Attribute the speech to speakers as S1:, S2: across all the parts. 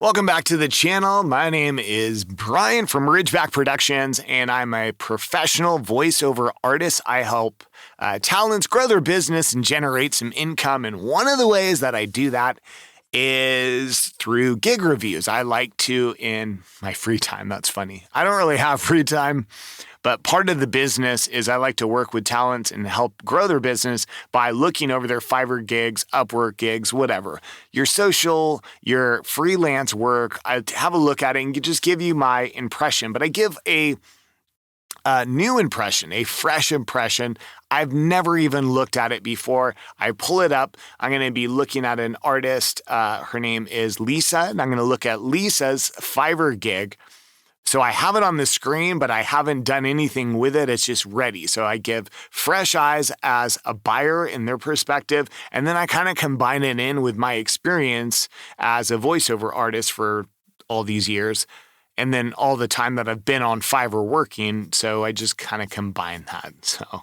S1: Welcome back to the channel. My name is Brian from Ridgeback Productions, and I'm a professional voiceover artist. I help talents grow their business and generate some income. And one of the ways that I do that is through gig reviews. I like to, in my free time, that's funny. I don't really have free time, but part of the business is I like to work with talents and help grow their business by looking over their Fiverr gigs, UpWork gigs, whatever. Your social, your freelance work, I have a look at it and just give you my impression. But I give a new impression, a fresh impression. I've never even looked at it before. I pull it up. I'm going to be looking at an artist. Her name is Lisa, and I'm going to look at Lisa's Fiverr gig. So I have it on the screen, but I haven't done anything with it. It's just ready. So I give fresh eyes as a buyer in their perspective, and then I kind of combine it in with my experience as a voiceover artist for all these years, and then all the time that I've been on Fiverr working. So I just kind of combine that. So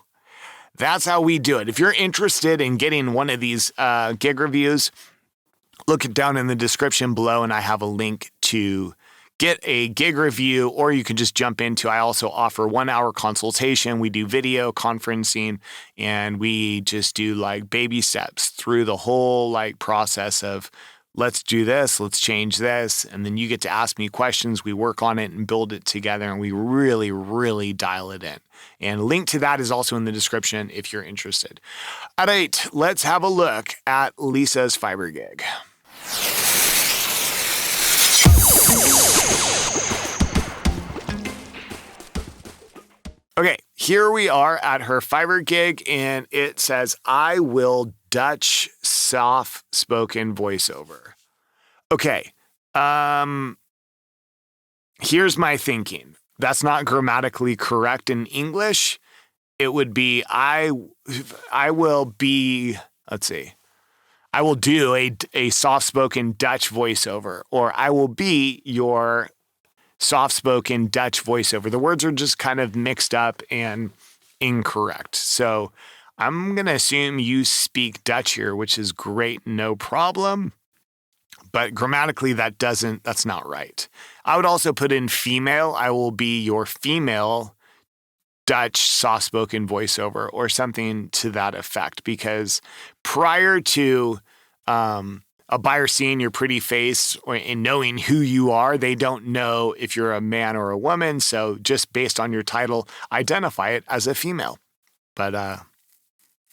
S1: that's how we do it. If you're interested in getting one of these gig reviews, look it down in the description below, and I have a link to get a gig review, or you can just jump into, I also offer 1-hour consultation. We do video conferencing, and we just do like baby steps through the whole like process of let's do this, let's change this. And then you get to ask me questions. We work on it and build it together, and we really, really dial it in. And link to that is also in the description if you're interested. All right, let's have a look at Lisa's Fiverr gig. Okay, here we are at her Fiverr gig, and it says, I will Dutch soft-spoken voiceover. Okay, here's my thinking. That's not grammatically correct in English. It would be, I will be, let's see, I will do a soft-spoken Dutch voiceover, or I will be your soft-spoken Dutch voiceover. The words are just kind of mixed up and incorrect. So I'm going to assume you speak Dutch here, which is great, no problem. But grammatically, that's not right. I would also put in female. I will be your female Dutch soft-spoken voiceover, or something to that effect, because prior to a buyer seeing your pretty face and knowing who you are, they don't know if you're a man or a woman. So just based on your title, identify it as a female. But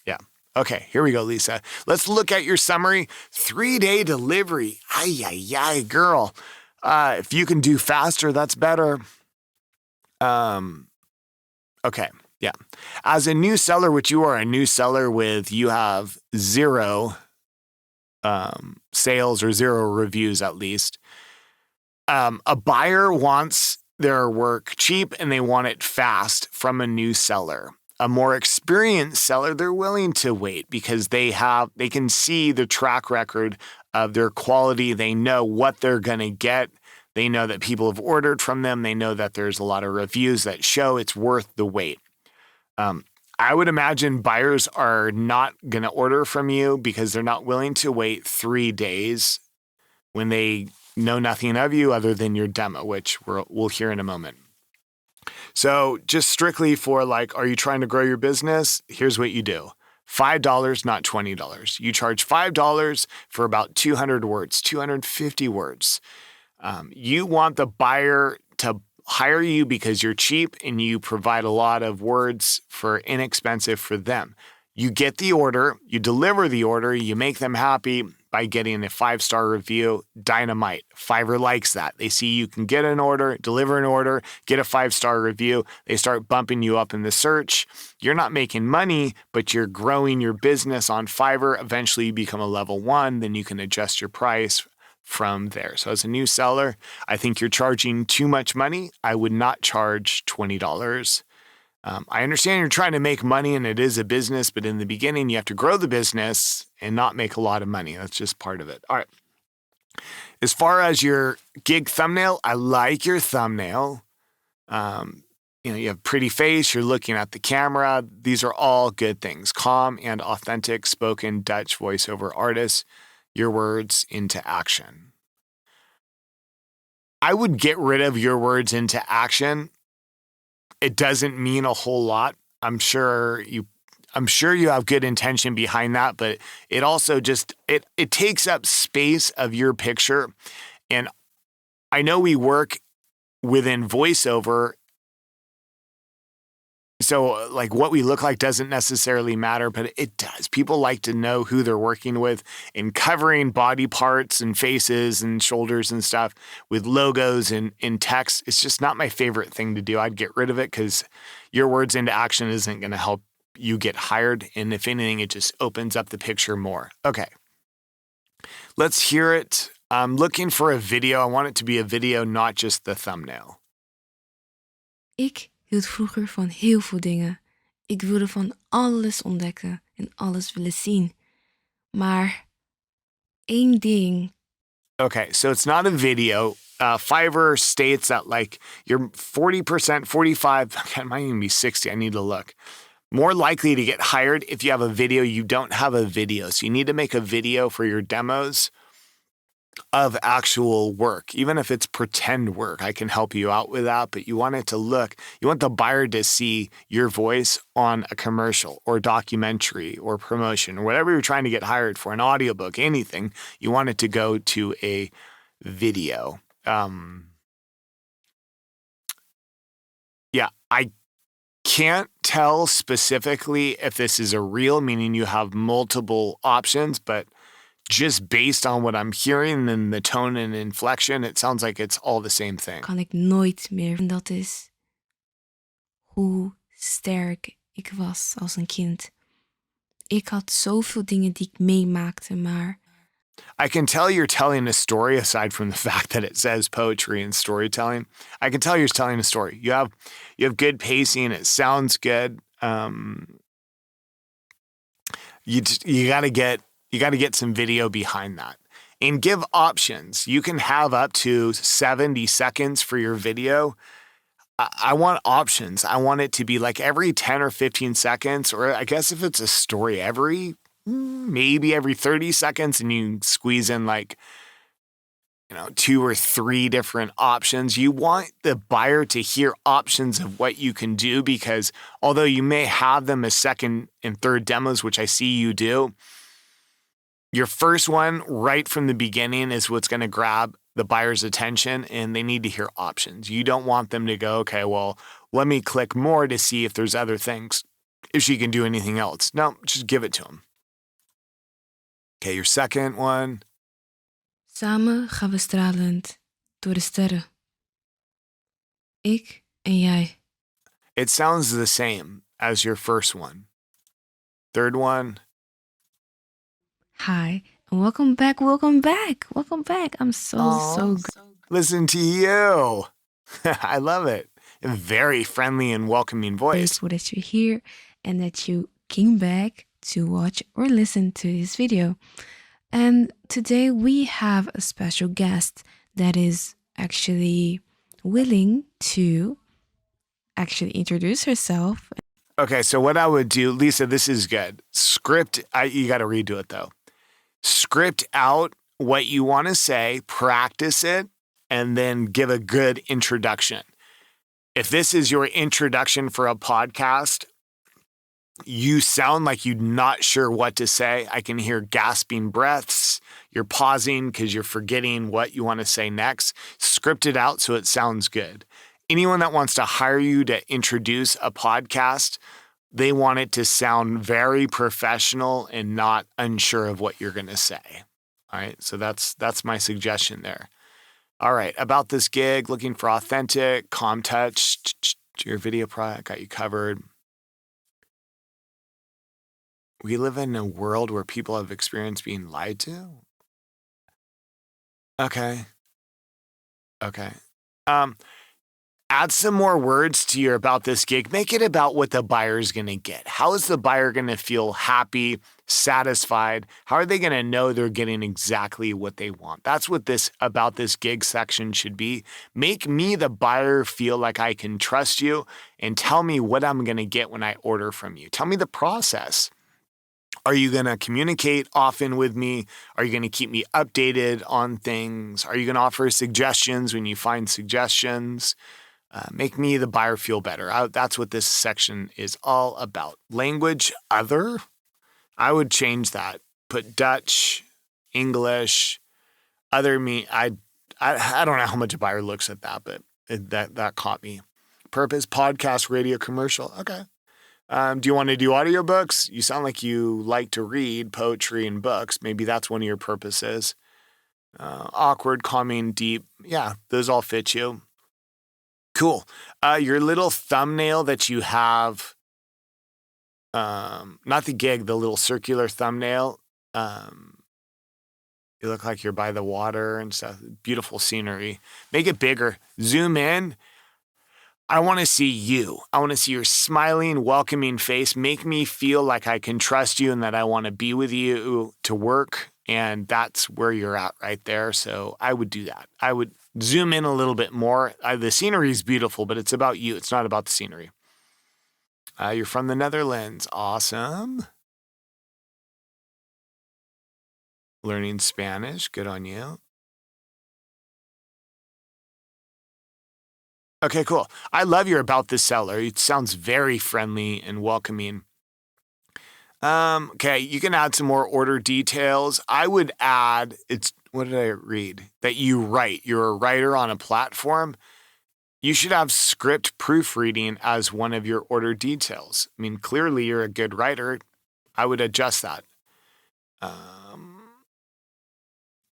S1: yeah. Okay, here we go, Lisa. Let's look at your summary. 3-day delivery. Ay, girl. If you can do faster, that's better. Okay, yeah. As a new seller, which you are a new seller with, you have 0 sales or 0 reviews at least. A buyer wants their work cheap and they want it fast from a new seller. A more experienced seller, they're willing to wait because they can see the track record of their quality. They know what they're going to get. They know that people have ordered from them. They know that there's a lot of reviews that show it's worth the wait. I would imagine buyers are not going to order from you because they're not willing to wait 3 days when they know nothing of you other than your demo, which we'll hear in a moment. So just strictly for like, are you trying to grow your business? Here's what you do. $5, not $20. You charge $5 for about 200 words, 250 words. You want the buyer to hire you because you're cheap and you provide a lot of words for inexpensive for them. You get the order, you deliver the order, you make them happy by getting a 5-star review. Dynamite. Fiverr likes that. They see you can get an order, deliver an order, get a 5-star review. They start bumping you up in the search. You're not making money, but you're growing your business on Fiverr. Eventually you become a level 1, then you can adjust your price from there. So as a new seller, I think you're charging too much money. I would not charge $20. I understand you're trying to make money and it is a business, but in the beginning, you have to grow the business and not make a lot of money. That's just part of it. All right. As far as your gig thumbnail, I like your thumbnail. You have pretty face. You're looking at the camera. These are all good things. Calm and authentic spoken Dutch voiceover artist. Your words into action. I would get rid of your words into action. It doesn't mean a whole lot. I'm sure you have good intention behind that, but it also just it takes up space of your picture. And I know we work within voiceover, so like what we look like doesn't necessarily matter, but it does. People like to know who they're working with, and covering body parts and faces and shoulders and stuff with logos and in text. It's just not my favorite thing to do. I'd get rid of it because your words into action isn't going to help you get hired. And if anything, it just opens up the picture more. Okay. Let's hear it. I'm looking for a video. I want it to be a video, not just the thumbnail.
S2: Ik hield vroeger van heel veel dingen. Ik wilde van alles ontdekken en alles willen zien. Maar één ding.
S1: Okay, so it's not a video. Fiverr states that like you're 40%, 45, it might even be 60. I need to look. More likely to get hired if you have a video. You don't have a video. So you need to make a video for your demos of actual work, even if it's pretend work. I can help you out with that, but you want it to look, you want the buyer to see your voice on a commercial or documentary or promotion or whatever you're trying to get hired for, an audiobook, anything. You want it to go to a video. I can't tell specifically if this is a reel, meaning you have multiple options, but just based on what I'm hearing and the tone and inflection, it sounds like it's all the same thing.
S2: Kan ik nooit meer. En dat is hoe sterk ik was als een kind. Ik had zoveel dingen die ik meemaakte, maar...
S1: I can tell you're telling a story aside from the fact that it says poetry and storytelling. I can tell you're telling a story. You have good pacing. It sounds good. You got to get some video behind that and give options. You can have up to 70 seconds for your video. I want options. I want it to be like every 10 or 15 seconds, or I guess if it's a story, maybe every 30 seconds, and you squeeze in like, 2 or 3 different options. You want the buyer to hear options of what you can do, because although you may have them as second and third demos, which I see you do, your first one right from the beginning is what's going to grab the buyer's attention, and they need to hear options. You don't want them to go, okay, well, let me click more to see if there's other things, if she can do anything else. No, just give it to them. Okay, your second one.
S2: Samen gaan we stralend door de sterren. Ik en jij.
S1: It sounds the same as your first one. Third one.
S2: Hi, and welcome back. I'm so good.
S1: Listen to you. I love it. A very friendly and welcoming voice.
S2: Grateful that you're here and that you came back to watch or listen to this video. And today we have a special guest that is actually willing to actually introduce herself.
S1: Okay, so what I would do, Lisa, this is good. You got to redo it though. Script out what you want to say, practice it, and then give a good introduction. If this is your introduction for a podcast, you sound like you're not sure what to say. I can hear gasping breaths. You're pausing because you're forgetting what you want to say next. Script it out so it sounds good. Anyone that wants to hire you to introduce a podcast, they want it to sound very professional and not unsure of what you're going to say. All right, so that's my suggestion there. All right, about this gig, looking for authentic, calm touch, your video product, got you covered. We live in a world where people have experienced being lied to. Okay. Add some more words to your about this gig. Make it about what the buyer's going to get. How is the buyer going to feel happy, satisfied? How are they going to know they're getting exactly what they want? That's what this about this gig section should be. Make me, the buyer, feel like I can trust you, and tell me what I'm going to get when I order from you. Tell me the process. Are you going to communicate often with me? Are you going to keep me updated on things? Are you going to offer suggestions when you find suggestions? Make me, the buyer, feel better. That's what this section is all about. Language, other. I would change that. Put Dutch, English, other. I don't know how much a buyer looks at that, but that caught me. Purpose, podcast, radio, commercial. Okay. Do you want to do audiobooks? You sound like you like to read poetry and books. Maybe that's one of your purposes. Awkward, calming, deep. Yeah, those all fit you. Cool. Your little thumbnail that you have, not the gig, the little circular thumbnail. You look like you're by the water and stuff. Beautiful scenery. Make it bigger. Zoom in. I want to see you. I want to see your smiling, welcoming face. Make me feel like I can trust you and that I want to be with you to work. And that's where you're at right there. So I would do that. I would zoom in a little bit more. The scenery is beautiful, but it's about you. It's not about the scenery. You're from the Netherlands. Awesome. Learning Spanish. Good on you. Okay, cool. I love your about this seller. It sounds very friendly and welcoming. Okay, you can add some more order details. I would add, what did I read? That you write. You're a writer on a platform. You should have script proofreading as one of your order details. I mean, clearly you're a good writer. I would adjust that.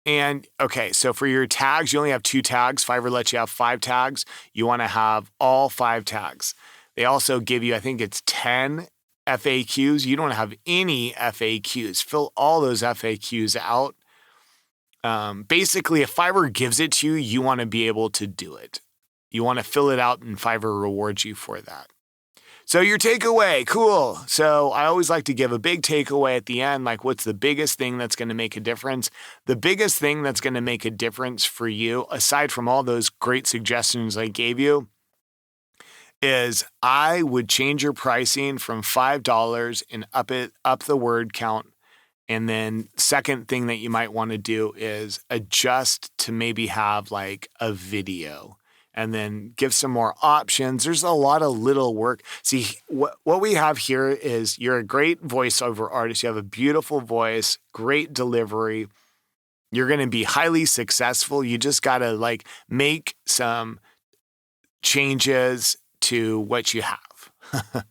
S1: And okay, so for your tags, you only have 2 tags. Fiverr lets you have 5 tags. You want to have all 5 tags. They also give you, I think it's 10 FAQs. You don't have any FAQs. Fill all those FAQs out. Basically, if Fiverr gives it to you, you want to be able to do it. You want to fill it out and Fiverr rewards you for that. So your takeaway, cool. So I always like to give a big takeaway at the end, like what's the biggest thing that's going to make a difference? The biggest thing that's going to make a difference for you, aside from all those great suggestions I gave you, is I would change your pricing from $5 and up the word count. And then second thing that you might want to do is adjust to maybe have like a video. And then give some more options. There's a lot of little work. See, what we have here is you're a great voiceover artist. You have a beautiful voice, great delivery. You're going to be highly successful. You just got to like make some changes to what you have.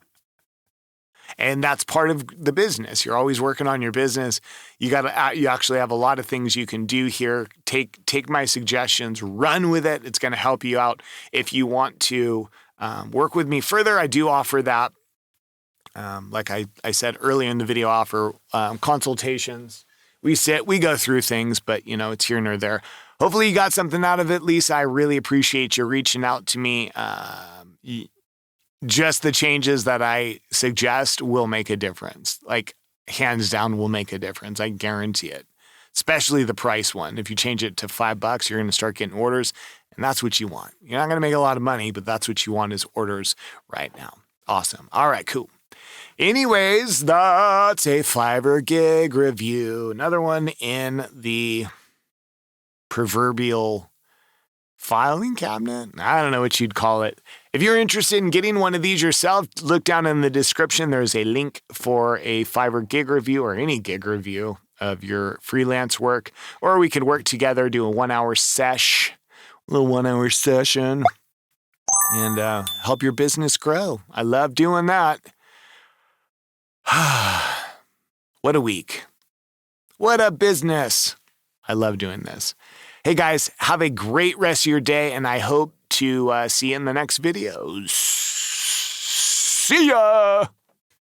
S1: And that's part of the business. You're always working on your business. You actually have a lot of things you can do here. Take my suggestions, run with it. It's going to help you out. If you want to work with me further, I do offer that. Like I said earlier in the video, I offer consultations. We go through things, but it's here nor there. Hopefully you got something out of it, Lisa. I really appreciate you reaching out to me. Just the changes that I suggest will make a difference. Like, hands down will make a difference. I guarantee it. Especially the price one. If you change it to $5, you're going to start getting orders, and that's what you want. You're not going to make a lot of money, but that's what you want is orders right now. Awesome. All right, cool. Anyways, that's a Fiverr gig review. Another one in the proverbial filing cabinet. I don't know what you'd call it. If you're interested in getting one of these yourself, look down in the description. There's a link for a Fiverr gig review or any gig review of your freelance work, or we could work together, do a 1-hour little 1-hour session, and help your business grow. I love doing that. What a week. What a business. I love doing this. Hey guys, have a great rest of your day, and I hope to see you in the next video. See ya!